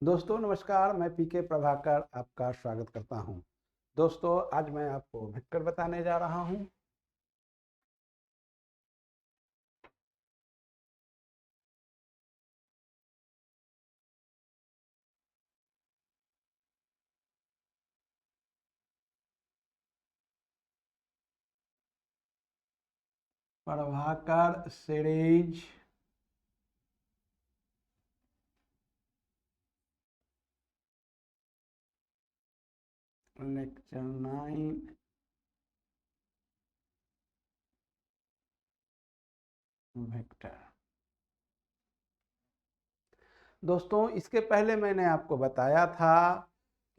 दोस्तों नमस्कार, मैं पीके प्रभाकर आपका स्वागत करता हूं। दोस्तों आज मैं आपको वेक्टर बताने जा रहा हूं। Prabhakar series lecture 9 vector. दोस्तों इसके पहले मैंने आपको बताया था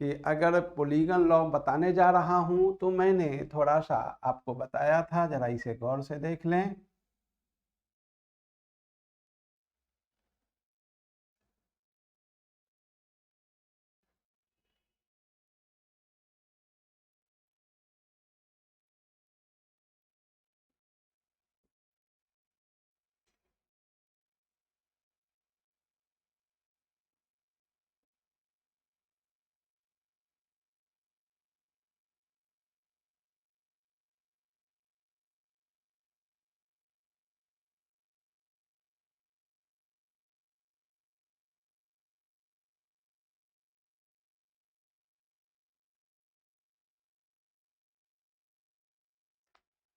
कि अगर पॉलीगन लॉ बताने जा रहा हूं तो मैंने थोड़ा सा आपको बताया था, जरा इसे गौर से देख लें।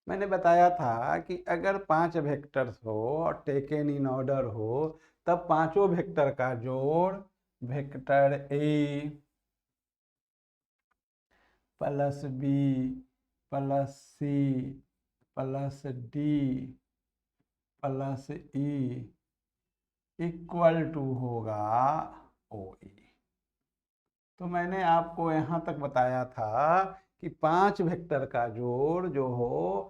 मैंने बताया था कि अगर 5 वेक्टर्स हो और टेकन इन ऑर्डर हो तब पांचों वेक्टर का जोड़ vector A plus B plus C plus D plus E equal to होगा ओ ई। तो मैंने आपको यहाँ तक बताया था कि 5 वेक्टर का जोड़ जो हो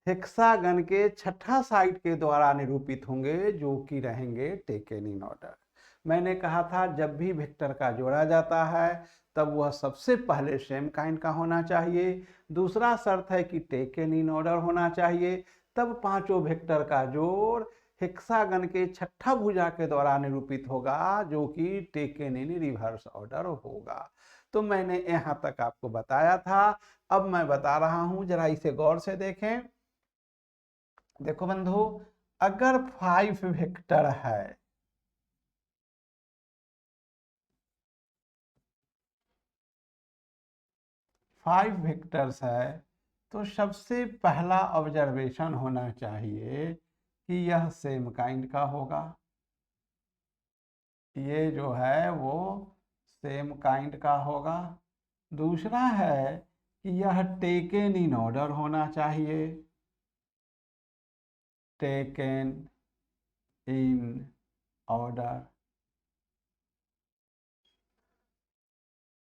हेक्सागन के छठा साइड के द्वारा निरूपित होंगे, जो कि रहेंगे टेकन इन ऑर्डर। मैंने कहा था जब भी वेक्टर का जोड़ा जाता है तब वह सबसे पहले सेम काइंड का होना चाहिए। दूसरा शर्त है कि टेकन इन ऑर्डर होना चाहिए। तब पांचों वेक्टर का जोड़ हेक्सागन के छठा भुजा के द्वारा निरूपित होगा, जो कि टेकन इन रिवर्स ऑर्डर होगा। तो मैंने यहाँ तक आपको बताया था। अब मैं बता रहा हूं, जरा इसे गौर से देखें। देखो बंधु, अगर 5 वेक्टर है, 5 वेक्टर्स है, तो सबसे पहला ऑब्जर्वेशन होना चाहिए कि यह सेम काइंड का होगा। ये जो है वो सेम काइंड का होगा। दूसरा है कि यह टेकन इन ऑर्डर होना चाहिए। Taken in order.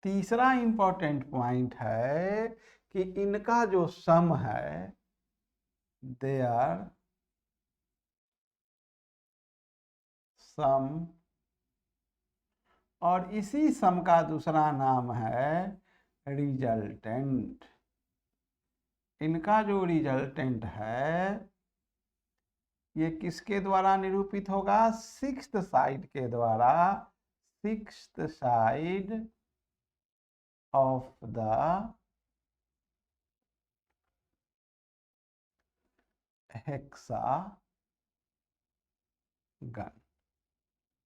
तीसरा इंपॉर्टेंट पॉइंट है कि इनका जो सम है, देयर सम, और इसी सम का दूसरा नाम है रिजल्टेंट। इनका जो रिजल्टेंट है ये किसके द्वारा निरूपित होगा? सिक्स्थ साइड के द्वारा। Sixth side of the hexagon.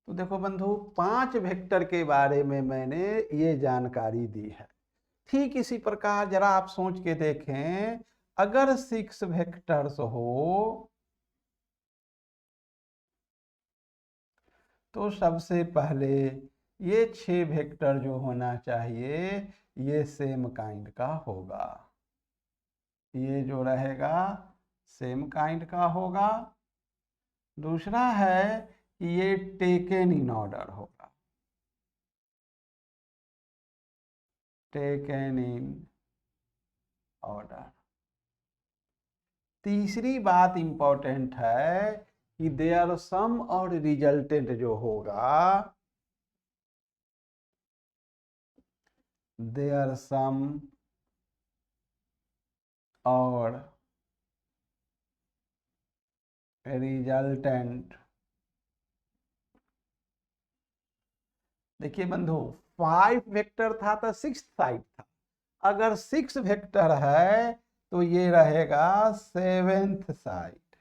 तो देखो बंधु, 5 वेक्टर के बारे में मैंने ये जानकारी दी है। ठीक इसी प्रकार जरा आप सोच के देखें, अगर 6 वेक्टर्स हो तो सबसे पहले ये 6 वेक्टर जो होना चाहिए ये सेम काइंड का होगा। ये जो रहेगा सेम काइंड का होगा। दूसरा है कि ये टेकन इन ऑर्डर होगा। Taken in order. तीसरी बात इंपॉर्टेंट है कि देयर सम और रिजल्टेंट जो होगा, देयर सम और रिजल्टेंट देखिए बंधु, 5 वेक्टर था तो 6 साइड था। अगर 6 वेक्टर है तो ये रहेगा 7th side,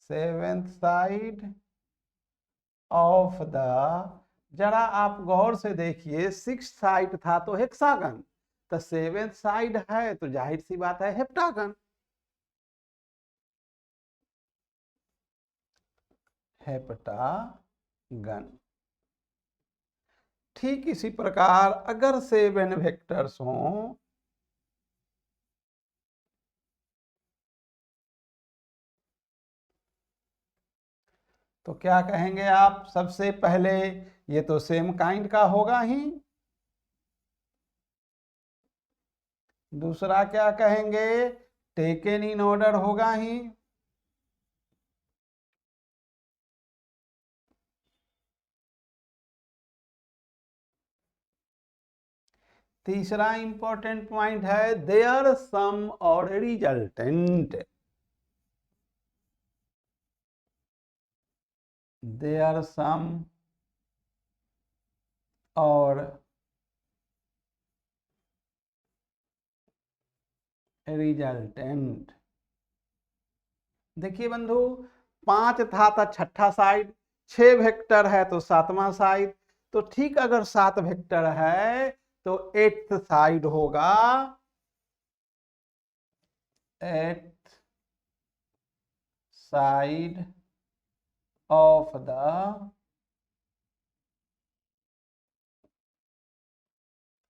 7th side of the, जरा आप गौर से देखिए, 6 साइड था तो हेक्सागन, तो 7th साइड है तो जाहिर सी बात है हेप्टागन। हेप्टागन। ठीक इसी प्रकार अगर 7 वेक्टर्स हों तो क्या कहेंगे आप? सबसे पहले ये तो सेम काइंड का होगा ही। दूसरा क्या कहेंगे? टेकन इन ऑर्डर होगा ही। तीसरा इंपॉर्टेंट पॉइंट है देयर सम और रिजल्टेंट। देयर सम और रिजल्टेंट। देखिए बंधु, 5 था तो छठा साइड, 6 वेक्टर है तो 7वां साइड, तो ठीक अगर 7 वेक्टर है तो 8th साइड होगा, 8th side of the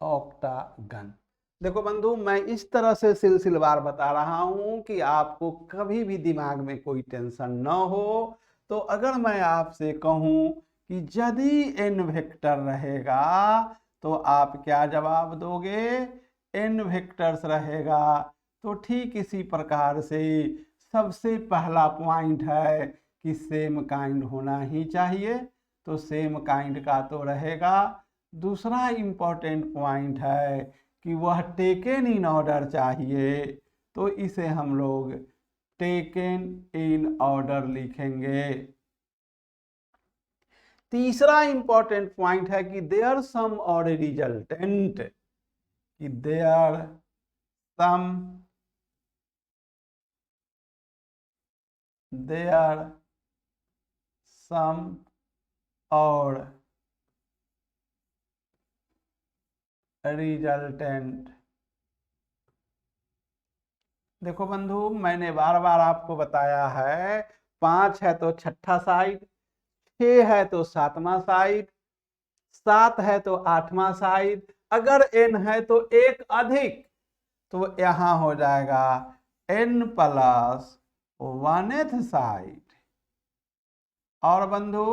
octagon. देखो बंधु, मैं इस तरह से सिलसिलेवार बता रहा हूं कि आपको कभी भी दिमाग में कोई टेंशन न हो। तो अगर मैं आपसे कहूं कि यदि n वेक्टर रहेगा तो आप क्या जवाब दोगे? n वेक्टर्स रहेगा तो ठीक इसी प्रकार से सबसे पहला पॉइंट है कि सेम काइंड होना ही चाहिए, तो सेम काइंड का तो रहेगा। दूसरा इंपॉर्टेंट पॉइंट है कि वह टेकन इन ऑर्डर चाहिए, तो इसे हम लोग टेकन इन ऑर्डर लिखेंगे। तीसरा इंपॉर्टेंट पॉइंट है कि देयर सम और रिजल्टेंट, कि देयर सम, देयर सम और रिजल्टेंट। देखो बंधु, मैंने बार बार आपको बताया है, 5 है तो छठा साइड, 6 है तो 7वां साइड, 7 है तो 8वां साइड, अगर n है तो एक अधिक, तो यहां हो जाएगा n प्लस 1th साइड। और बंधु,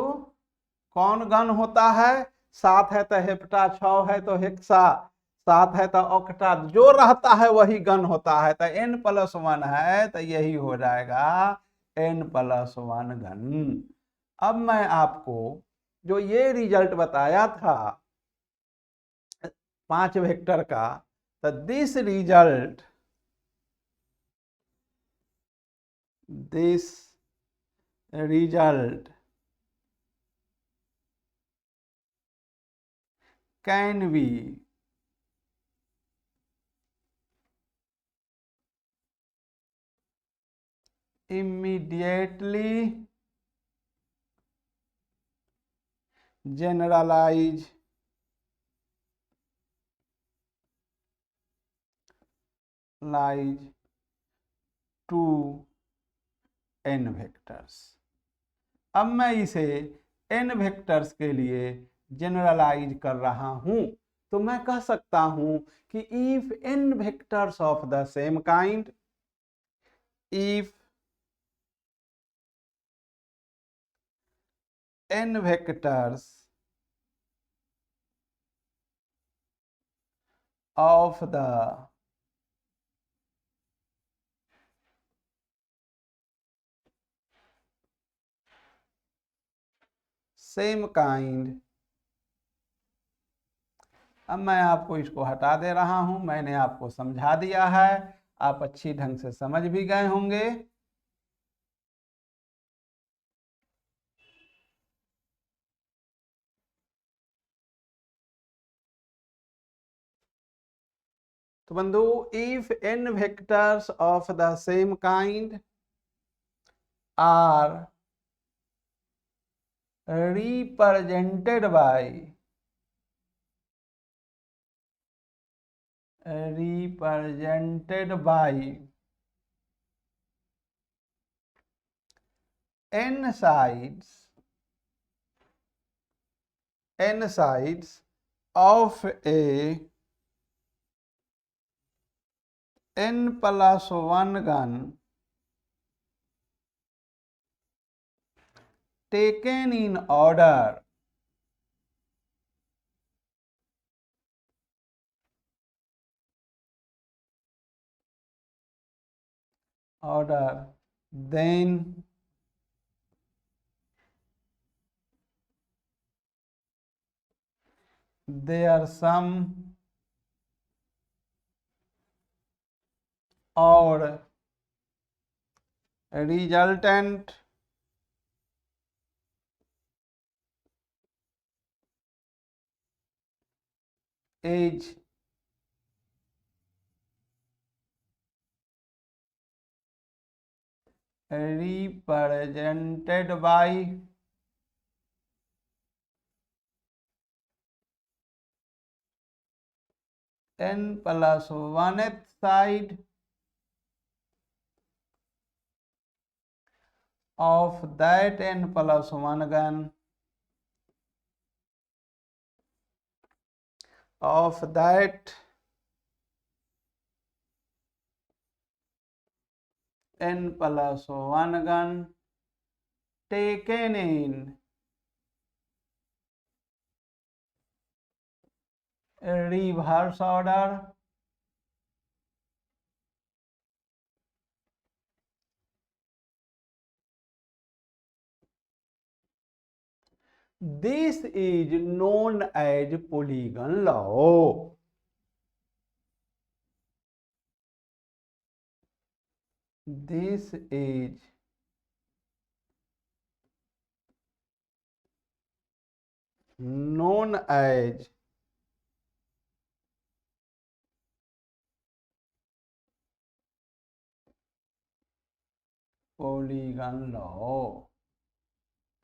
कौन गण होता है? 7 है तो हेप्टा, 6 है तो हेक्सा, 7 है तो ऑक्टा, जो रहता है वही गण होता है, तो n+1 है तो यही हो जाएगा n+1 घन। अब मैं आपको जो ये रिजल्ट बताया था 5 वेक्टर का, तो this result can be immediately generalize to n vectors. अब मैं इसे n वेक्टर्स के लिए जनरलाइज कर रहा हूं, तो मैं कह सकता हूं कि if n vectors of the same kind, if n vectors of the same kind. अब मैं आपको इसको हटा दे रहा हूं, मैंने आपको समझा दिया है, आप अच्छी ढंग से समझ भी गए होंगे। तो बंधु, if n vectors of the same kind are represented by n sides of a n plus 1 gun taken in order then their sum or resultant is represented by n plus 1th side of that n plus 1 gun of that n plus 1 gun taken in reverse order this is known as polygon law. This is known as polygon law.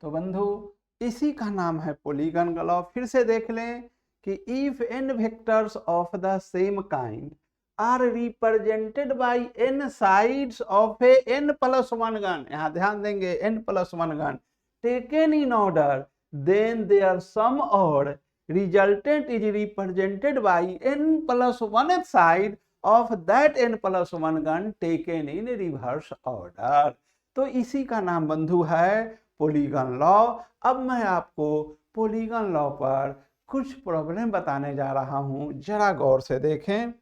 तो बंधु, इसी का नाम है polygon का law. फिर से देख लें कि if n vectors of the same kind are represented by n sides of a n plus 1 gon, यहां ध्यान देंगे n plus 1 gon taken in order, then their sum और resultant is represented by n plus 1th side of that n plus 1 gon taken in reverse order. तो इसी का नाम बंधु है पॉलीगन लॉ। अब मैं आपको पॉलीगन लॉ पर कुछ प्रॉब्लम बताने जा रहा हूं, जरा गौर से देखें।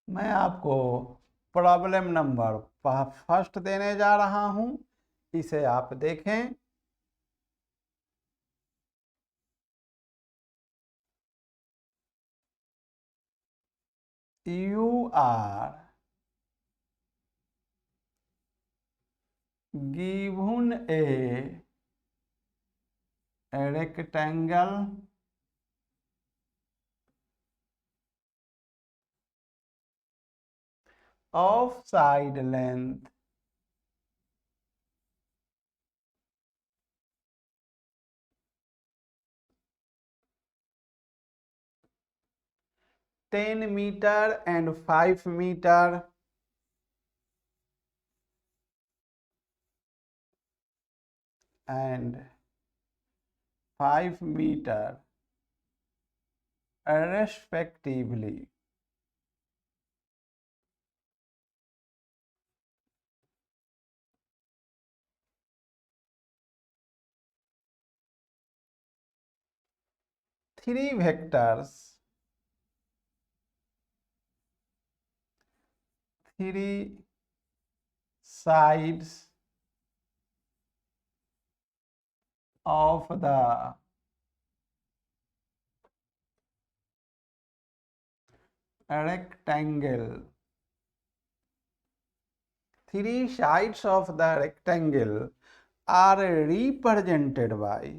मैं आपको प्रॉब्लम नंबर फर्स्ट देने जा रहा हूं, इसे आप देखें। You are given a rectangle of side length 10 meter and 5 meter and 5 meter respectively. Three vectors, three sides of the rectangle. Three sides of the rectangle are represented by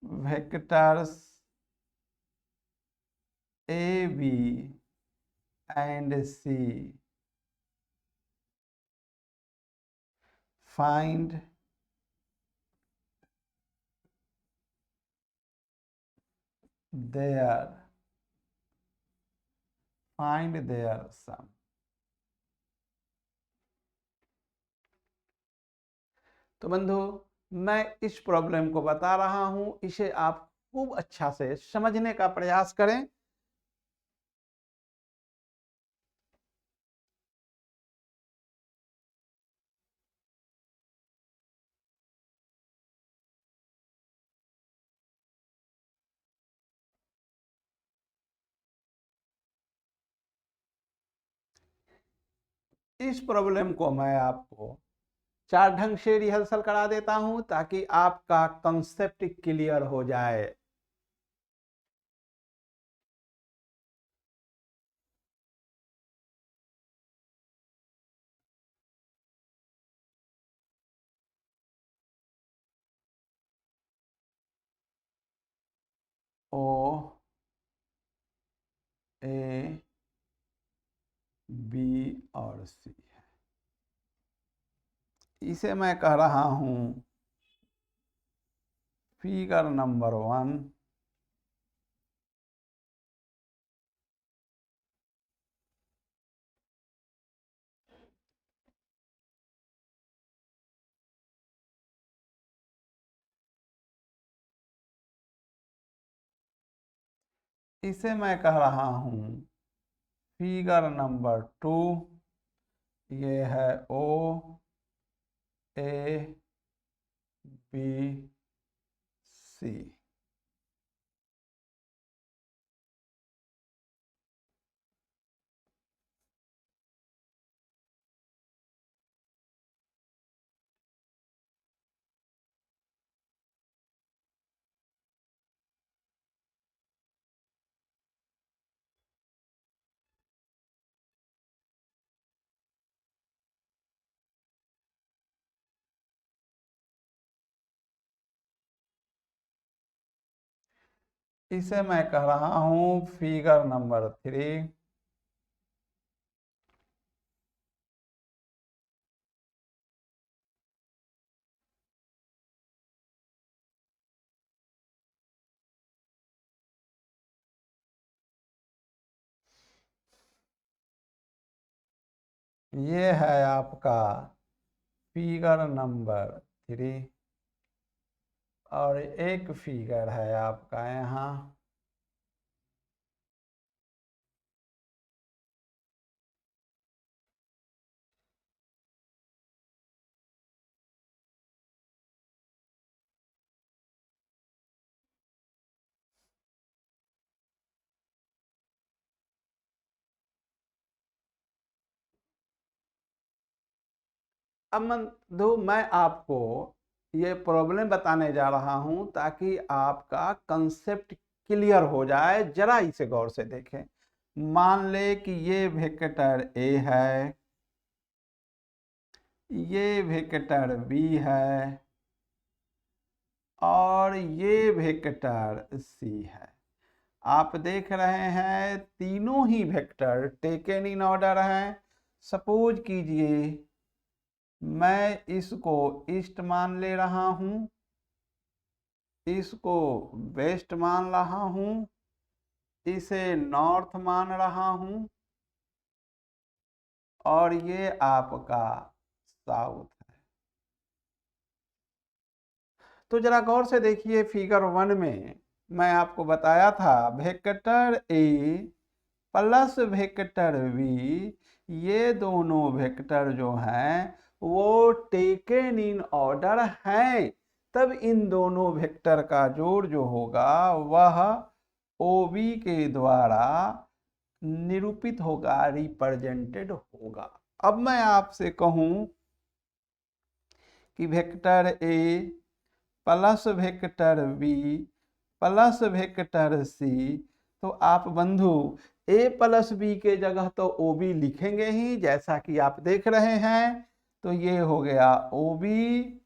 vectors A, B and C. Find their sum. तो बंधु, मैं इस problem को बता रहा हूं, इसे आप खूब अच्छा से समझने का प्रयास करें। इस प्रॉब्लम को मैं आपको 4 ढंग से रिहर्सल करा देता हूं ताकि आपका कंसेप्ट क्लियर हो जाए। O, A, B और C है। इसे मैं कह रहा हूं फिगर नंबर 1। इसे मैं कह रहा हूं फिगर नंबर 2। ये है O, A, B, C। इसे मैं कह रहा हूं फिगर नंबर 3। ये है आपका फिगर नंबर 3 और एक फिगर है आपका यहाँ अब बंधु, मैं आपको ये प्रॉब्लम बताने जा रहा हूं ताकि आपका कंसेप्ट क्लियर हो जाए। जरा इसे गौर से देखें। मान ले कि ये वेक्टर A है, ये वेक्टर B है और ये वेक्टर C है। आप देख रहे हैं तीनों ही वेक्टर टेकन इन ऑर्डर हैं। सपोज कीजिए मैं इसको ईस्ट मान ले रहा हूं, इसको वेस्ट मान रहा हूं, इसे नॉर्थ मान रहा हूं और ये आपका साउथ है। तो जरा गौर से देखिए, फिगर 1 में मैं आपको बताया था vector A plus vector B, ये दोनों वेक्टर जो हैं वो टेकन इन ऑर्डर हैं। तब इन दोनों वेक्टर का जोड़ जो होगा वह OB के द्वारा निरूपित होगा, रिप्रेजेंटेड होगा। अब मैं आपसे कहूं कि vector A plus vector B plus vector C, तो आप बंधु ए प्लस बी के जगह तो ओ बी लिखेंगे ही, जैसा कि आप देख रहे हैं। तो ये हो गया ओ बी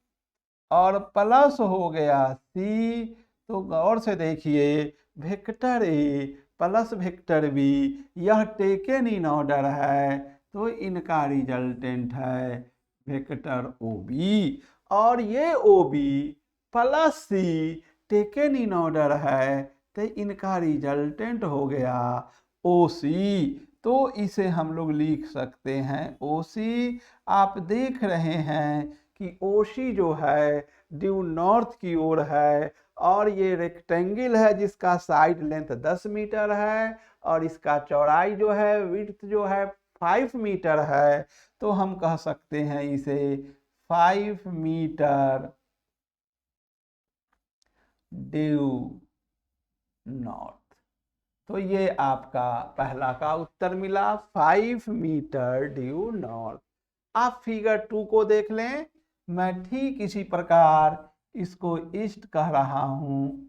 और प्लस हो गया सी। तो गौर से देखिए, vector A plus vector B यह टेकन इन ऑर्डर है, तो इनका रिजल्टेंट है वेक्टर ओ बी। और ये O B plus C taken in order है, तो इनका रिजल्टेंट हो गया ओ सी। तो इसे हम लोग लिख सकते हैं ओ सी। आप देख रहे हैं कि ओ सी जो है ड्यू नॉर्थ की ओर है, और ये रेक्टेंगल है जिसका साइड लेंथ 10 मीटर है, और इसका चौड़ाई जो है विड्थ जो है 5 मीटर है। तो हम कह सकते हैं इसे 5 मीटर ड्यू नॉर्थ। तो ये आपका पहला का उत्तर मिला, 5 मीटर ड्यू नॉर्थ। आप फिगर 2 को देख लें। मैं ठीक इसी प्रकार इसको ईस्ट कह रहा हूं,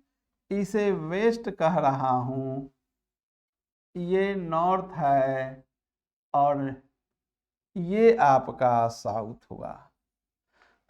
इसे वेस्ट कह रहा हूं, ये नॉर्थ है, और ये आपका साउथ हुआ।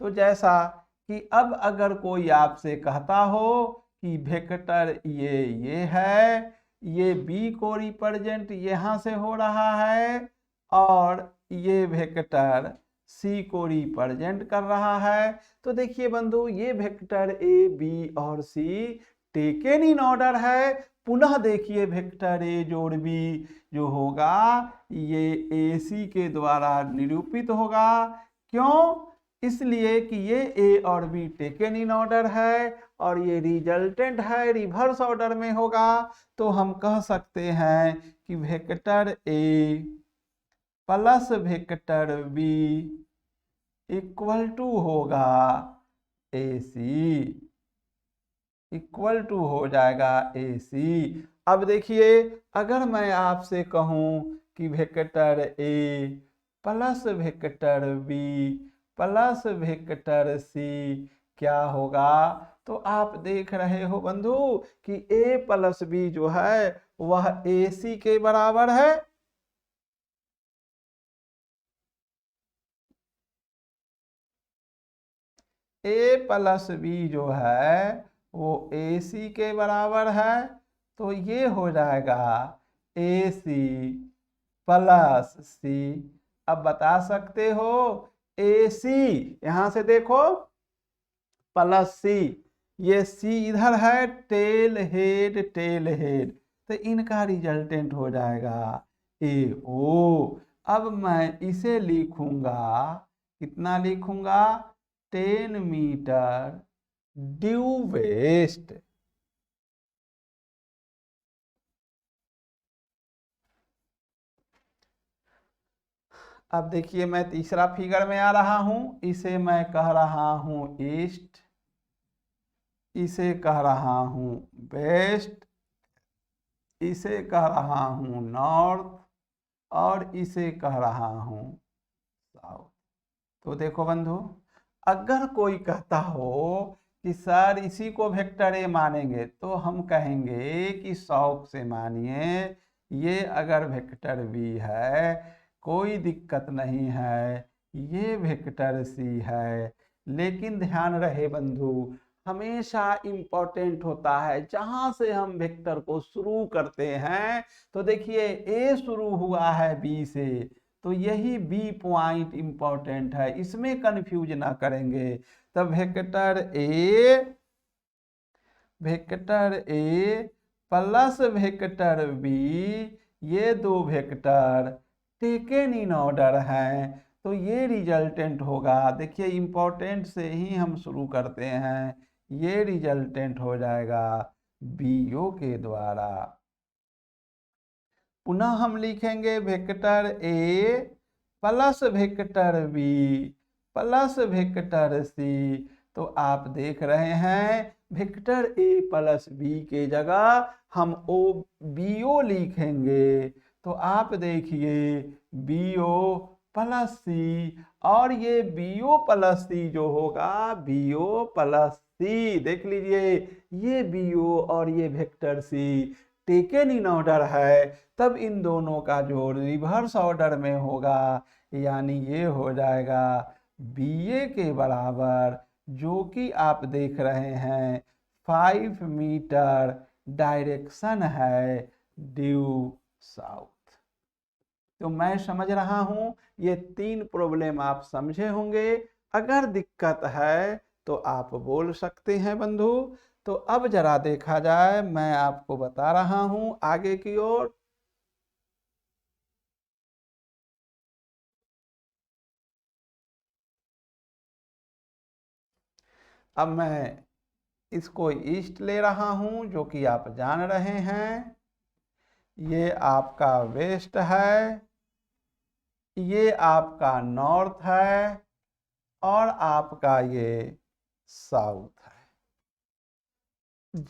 तो जैसा कि अब अगर कोई आपसे कहता हो कि वेक्टर ये है, ये बी को रिप्रेजेंट यहाँ से हो रहा है, और ये वेक्टर सी को रिप्रेजेंट कर रहा है, तो देखिए बंधु ये वेक्टर ए बी और सी टेकन इन ऑर्डर है। पुनः देखिए वेक्टर ए जोड़ बी जो होगा ये ए सी के द्वारा निरूपित होगा। क्यों? इसलिए कि ये ए और बी टेकन इन ऑर्डर है, और ये रिजल्टेंट है रिवर्स ऑर्डर में होगा। तो हम कह सकते हैं कि vector A plus vector B equal to होगा ए सी, इक्वल टू हो जाएगा ए सी। अब देखिए, अगर मैं आपसे कहूं कि vector A plus vector B plus vector C क्या होगा, तो आप देख रहे हो बंधु कि ए प्लस बी जो है वह ए सी के बराबर है। ए प्लस बी जो है वो ए सी के बराबर है। तो ये हो जाएगा ए सी प्लस सी। अब बता सकते हो ए सी, यहां से देखो प्लस सी, ये सी इधर है, टेल हेड, तो इनका रिजल्टेंट हो जाएगा ए ओ। अब मैं इसे लिखूंगा, कितना लिखूंगा, 10 मीटर ड्यू वेस्ट। अब देखिए मैं तीसरा फिगर में आ रहा हूं, इसे मैं कह रहा हूं ईस्ट, इसे कह रहा हूं वेस्ट, इसे कह रहा हूं नॉर्थ, और इसे कह रहा हूं साउथ। तो देखो बंधु, अगर कोई कहता हो कि सर इसी को वेक्टर ए मानेंगे, तो हम कहेंगे कि शौक से मानिए, ये अगर वेक्टर बी है कोई दिक्कत नहीं है, ये वेक्टर सी है। लेकिन ध्यान रहे बंधु, हमेशा इम्पोर्टेंट होता है जहां से हम वेक्टर को शुरू करते हैं। तो देखिए ए शुरू हुआ है बी से, तो यही बी पॉइंट इंपॉर्टेंट है, इसमें कंफ्यूज ना करेंगे। तब vector A plus vector B, ये दो वेक्टर टेकन इन ऑर्डर हैं, तो ये रिजल्टेंट होगा। देखिए इंपॉर्टेंट से ही हम शुरू करते हैं, ये रिजल्टेंट हो जाएगा बीओ के द्वारा। पुनः हम लिखेंगे vector A plus vector B plus vector C. तो आप देख रहे हैं वेक्टर ए प्लस बी के जगह हम बी ओ लिखेंगे। तो आप देखिए बी ओ प्लस सी, और ये BO प्लस सी जो होगा, BO प्लस सी, देख लीजिए ये BO और ये vector C taken in order है, तब इन दोनों का जोड़ रिवर्स ऑर्डर में होगा, यानी ये हो जाएगा BA के बराबर, जो कि आप देख रहे हैं 5 मीटर डायरेक्शन है ड्यू साउथ। तो मैं समझ रहा हूं ये 3 प्रॉब्लम आप समझे होंगे। अगर दिक्कत है तो आप बोल सकते हैं बंधु। तो अब जरा देखा जाए, मैं आपको बता रहा हूं आगे की ओर। अब मैं इसको ईस्ट ले रहा हूं, जो कि आप जान रहे हैं। ये आपका वेस्ट है, ये आपका नॉर्थ है, और आपका ये साउथ है।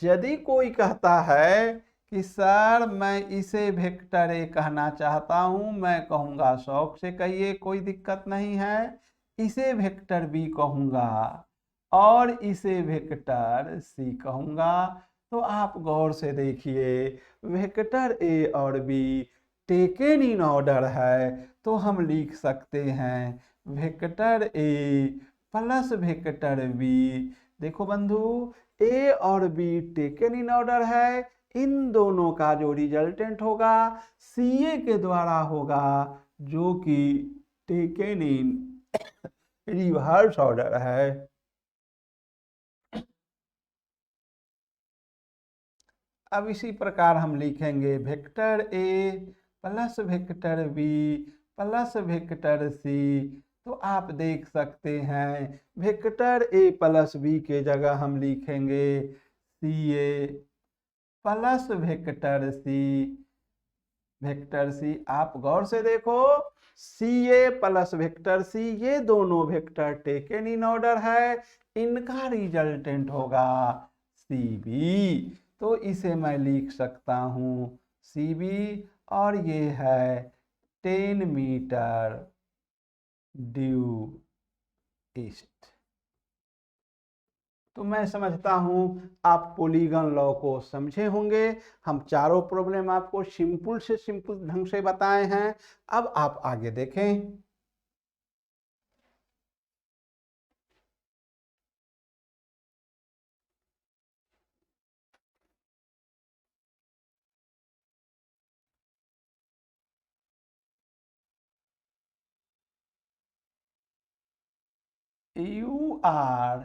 यदि कोई कहता है कि सर मैं इसे वेक्टर ए कहना चाहता हूं, मैं कहूंगा शौक से कहिए, कोई दिक्कत नहीं है। इसे वेक्टर बी कहूंगा और इसे वेक्टर सी कहूंगा। तो आप गौर से देखिए, वेक्टर ए और बी टेकन इन ऑर्डर है, तो हम लिख सकते हैं vector A plus vector B. देखो बंधु, ए और बी टेकन इन ऑर्डर है, इन दोनों का जो रिजल्टेंट होगा सीए के द्वारा होगा, जो कि टेकन इन रिवर्स ऑर्डर है। अब इसी प्रकार हम लिखेंगे vector A plus vector B plus vector C. तो आप देख सकते हैं वेक्टर ए प्लस बी के जगह हम लिखेंगे C A plus vector C, vector C. आप गौर से देखो, सी ए प्लस वेक्टर सी, ये दोनों वेक्टर टेकन इन ऑर्डर है, इनका रिजल्टेंट होगा सी बी। तो इसे मैं लिख सकता हूं सी बी, और ये है 10 मीटर ड्यू ईस्ट। तो मैं समझता हूं आप पॉलीगन लॉ को समझे होंगे। हम चारों प्रॉब्लम आपको सिंपल से सिंपल ढंग से बताए हैं। अब आप आगे देखें। You are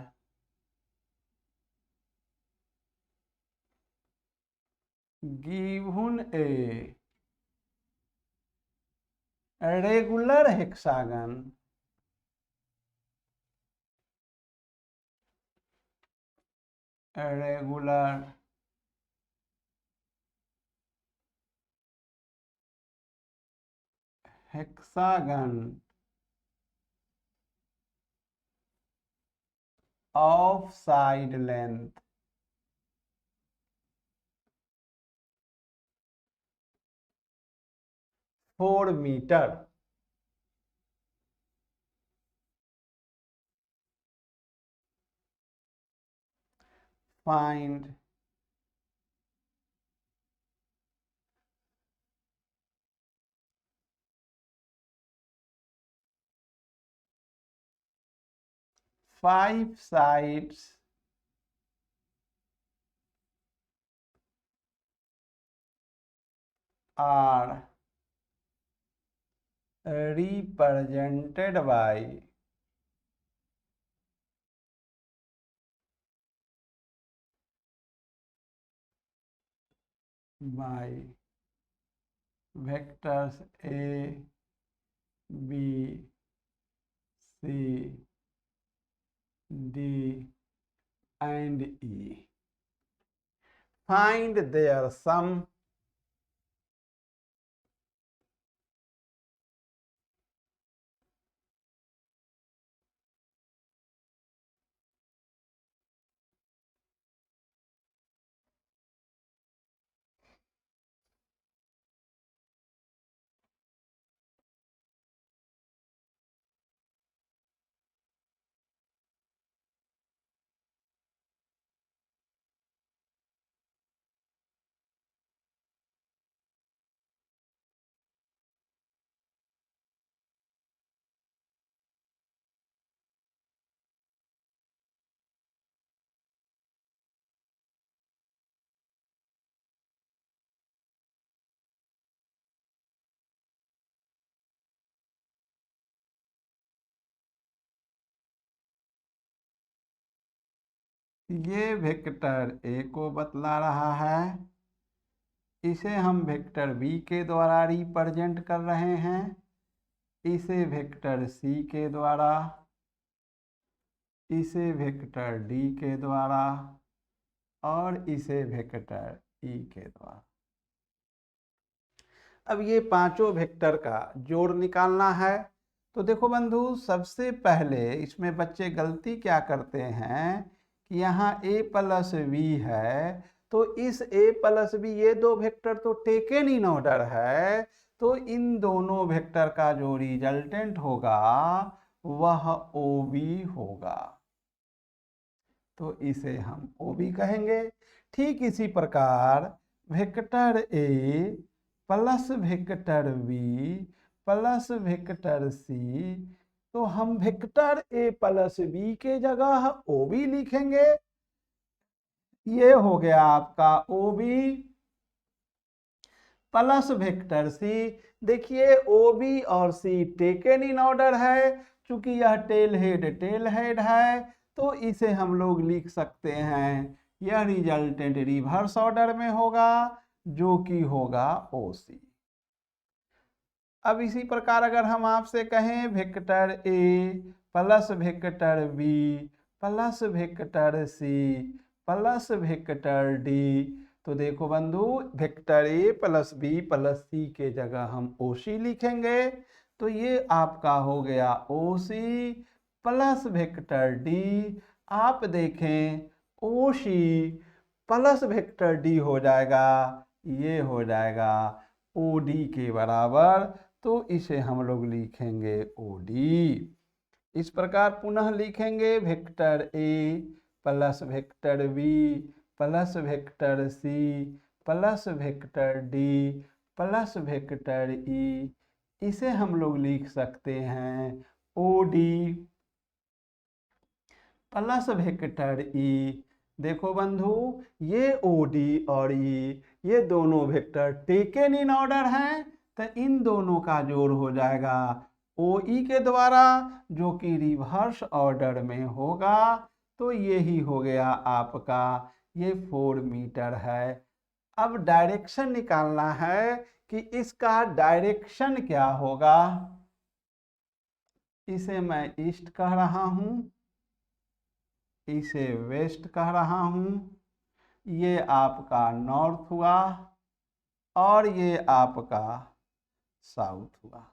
given a regular hexagon regular hexagon of side length 4 metre, find five sides are represented by vectors A, B, C, D and E. Find their sum ये वेक्टर ए को बतला रहा है, इसे हम वेक्टर बी के द्वारा represent कर रहे हैं, इसे वेक्टर सी के द्वारा, इसे वेक्टर डी के द्वारा और इसे वेक्टर ई के द्वारा। अब ये पांचों वेक्टर का जोड़ निकालना है। तो देखो बंधु, सबसे पहले इसमें बच्चे गलती क्या करते हैं कि यहाँ a प्लस वी है, तो इस a प्लस वी ये दो वेक्टर तो टेकन इन ऑर्डर है, तो इन दोनों वेक्टर का जो रिजल्टेंट होगा वह OB होगा, तो इसे हम OB कहेंगे। ठीक इसी प्रकार vector A plus vector B plus vector C, तो हम वेक्टर A प्लस B के जगह OB लिखेंगे। ये हो गया आपका OB प्लस वेक्टर C। देखिए OB और C टेकन इन ऑर्डर है, चूंकि यह टेल हेड है, तो इसे हम लोग लिख सकते हैं, यह रिजल्टेंट रिवर्स ऑर्डर में होगा, जो कि होगा OC। अब इसी प्रकार अगर हम आपसे कहें vector A plus vector B plus vector C plus vector D, तो देखो बंधु, vector A plus B plus C के जगह हम OC लिखेंगे, तो ये आपका हो गया OC प्लस वेक्टर D। आप देखें OC प्लस वेक्टर D हो जाएगा, ये हो जाएगा OD के बराबर, तो इसे हम लोग लिखेंगे OD। इस प्रकार पुनः लिखेंगे vector A plus vector B plus vector C plus vector D plus vector E, इसे हम लोग लिख सकते हैं OD प्लस वेक्टर E। देखो बंधु, ये OD और E ये दोनों वेक्टर टेकन इन ऑर्डर हैं, तो इन दोनों का जोड़ हो जाएगा OE के द्वारा, जो कि रिवर्स ऑर्डर में होगा, तो यही हो गया आपका, ये 4 मीटर है। अब डायरेक्शन निकालना है कि इसका डायरेक्शन क्या होगा। इसे मैं ईस्ट कह रहा हूं, इसे वेस्ट कह रहा हूं, ये आपका नॉर्थ हुआ और ये आपका साउथ हुआ।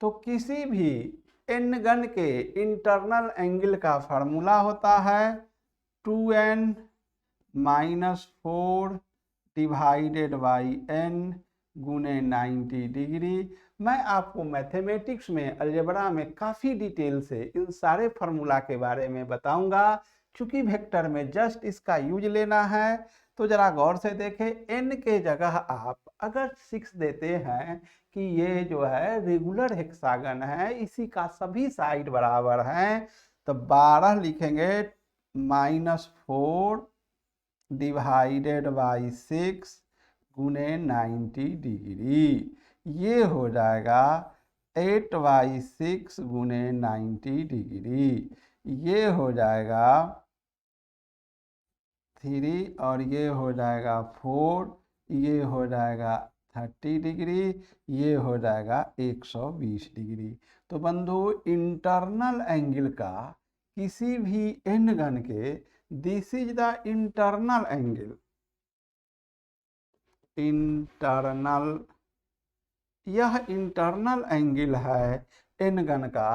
तो किसी भी n घन के इंटरनल एंगल का फार्मूला होता है 2n minus 4 divided by n गुने 90 डिग्री। मैं आपको मैथमेटिक्स में, अलजेब्रा में काफ़ी डिटेल से इन सारे फार्मूला के बारे में बताऊंगा, चूंकि वेक्टर में जस्ट इसका यूज लेना है। तो जरा गौर से देखें, n के जगह आप अगर 6 देते हैं कि ये जो है रेगुलर हेक्सागन है, इसी का सभी साइड बराबर हैं, तो 12 लिखेंगे माइनस 4 डिवाइडेड बाई 6 गुने 90 डिग्री, ये हो जाएगा 8/6 गुने 90 डिग्री, ये हो जाएगा 3 और ये हो जाएगा 4, ये हो जाएगा 30 डिग्री, ये हो जाएगा 120 डिग्री। तो बंधु, इंटरनल एंगल का किसी भी n घन के, this is the internal angle, internal, यह इंटरनल एंगल है n घन का।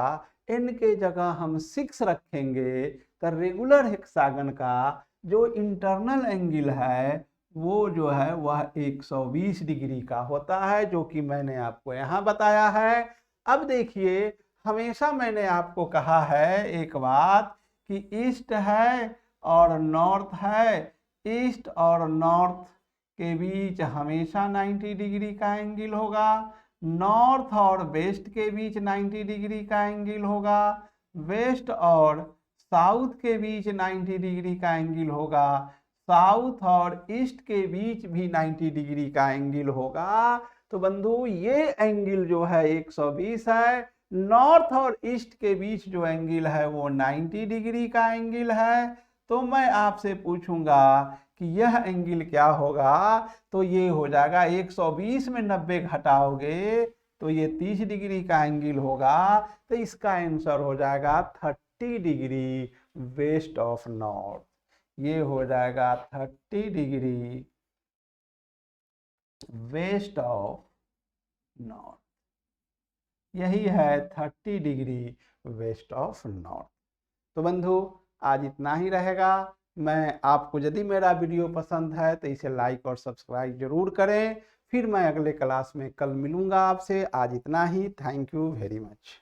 n के जगह हम 6 रखेंगे, तो रेगुलर हेक्सागन का जो इंटरनल एंगल है वो जो है वह 120 डिग्री का होता है, जो कि मैंने आपको यहाँ बताया है। अब देखिए, हमेशा मैंने आपको कहा है एक बात कि ईस्ट है और नॉर्थ है, ईस्ट और नॉर्थ के बीच हमेशा 90 डिग्री का एंगल होगा, नॉर्थ और वेस्ट के बीच 90 डिग्री का एंगल होगा, वेस्ट और साउथ के बीच 90 डिग्री का एंगल होगा, साउथ और ईस्ट के बीच भी 90 डिग्री का एंगल होगा। तो बंधु, ये एंगल जो है 120 है, नॉर्थ और ईस्ट के बीच जो एंगल है वो 90 डिग्री का एंगल है। तो मैं आपसे पूछूंगा कि यह एंगल क्या होगा, तो ये हो जाएगा 120 में 90 घटाओगे तो ये 30 डिग्री का एंगल होगा। तो इसका आंसर हो जाएगा 30 डिग्री वेस्ट ऑफ नॉर्थ। ये हो जाएगा 30 डिग्री वेस्ट ऑफ नॉर्थ। यही है 30 डिग्री वेस्ट ऑफ नॉर्थ। तो बंधु आज इतना ही रहेगा। मैं आपको यदि मेरा वीडियो पसंद है तो इसे लाइक और सब्सक्राइब जरूर करें। फिर मैं अगले क्लास में कल मिलूंगा आपसे। आज इतना ही। Thank you very much.